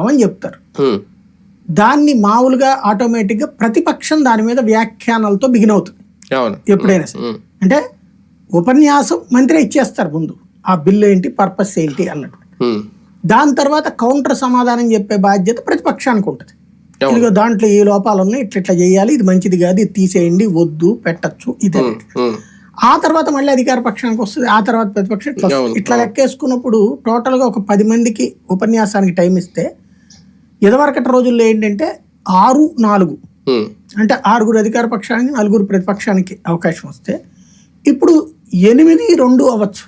అని చెప్తారు. దాన్ని మామూలుగా ఆటోమేటిక్ గా ప్రతిపక్షం దాని మీద వ్యాఖ్యానాలతో బిగిన్ అవుతుంది ఎప్పుడైనా సరే. అంటే ఉపన్యాసం మంత్రి ఇచ్చేస్తారు ముందు, ఆ బిల్లు ఏంటి, పర్పస్ ఏంటి అన్నట్టు. దాని తర్వాత కౌంటర్ సమాధానం చెప్పే బాధ్యత ప్రతిపక్షానికి ఉంటుంది. ఇదిగో దాంట్లో ఏ లోపాలు ఉన్నాయి, ఇట్లా చేయాలి, ఇది మంచిది కాదు, ఇది తీసేయండి, వద్దు, పెట్టచ్చు, ఇదే. ఆ తర్వాత మళ్ళీ అధికార పక్షానికి వస్తుంది, ఆ తర్వాత ప్రతిపక్షం ఇట్లా లెక్కేసుకున్నప్పుడు టోటల్ గా ఒక 10 మందికి ఉపన్యాసానికి టైం ఇస్తే, ఇదివరకటి రోజుల్లో ఏంటంటే 6-4 అంటే 6 అధికార పక్షానికి 4 ప్రతిపక్షానికి అవకాశం వస్తే, ఇప్పుడు 8-2 అవ్వచ్చు,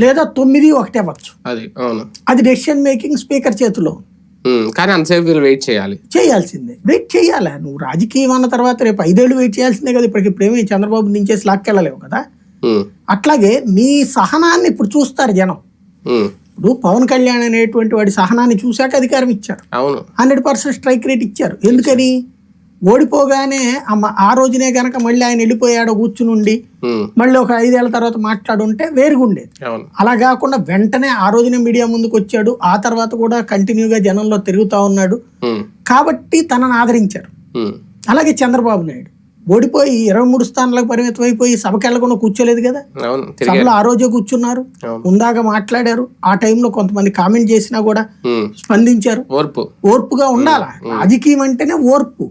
లేదా 9-1 అవ్వచ్చు. అది డెసిషన్ మేకింగ్ స్పీకర్ చేతిలో. కానీ అంతసేపు వీళ్ళు వెయిట్ చేయాల్సిందే, వెయిట్ చేయాలా. నువ్వు రాజకీయం అన్న తర్వాత రేపు 5 ఏళ్ళు వెయిట్ చేయాల్సిందే కదా. ఇప్పుడేమీ చంద్రబాబు నుంచేసి లాక్కెళ్ళలేవు కదా. అట్లాగే నీ సహనాన్ని ఇప్పుడు చూస్తారు జనం. ఇప్పుడు పవన్ కళ్యాణ్ అనేటువంటి వాడి సహనాన్ని చూశాక అధికారం ఇచ్చారు, 100% స్ట్రైక్ రేట్ ఇచ్చారు. ఎందుకని? ఓడిపోగానే ఆ రోజునే గనక మళ్ళీ ఆయన వెళ్ళిపోయాడో కూర్చునుండి మళ్ళీ ఒక 5 ఏళ్ల తర్వాత మాట్లాడుంటే వేరుగుండేది. అలా కాకుండా వెంటనే ఆ రోజునే మీడియా ముందుకు వచ్చాడు, ఆ తర్వాత కూడా కంటిన్యూగా జనంలో తిరుగుతా ఉన్నాడు కాబట్టి తనను ఆదరించారు. అలాగే చంద్రబాబు నాయుడు ఓడిపోయి 23 స్థానాలకు పరిమితం అయిపోయి సభకి వెళ్ళకుండా కూర్చోలేదు కదా. సభలో ఆ రోజే కూర్చున్నారు, ఉందాగా మాట్లాడారు. ఆ టైంలో కొంతమంది కామెంట్ చేసినా కూడా స్పందించారు. ఓర్పుగా ఉండాలా. రాజకీయం అంటేనే ఓర్పు.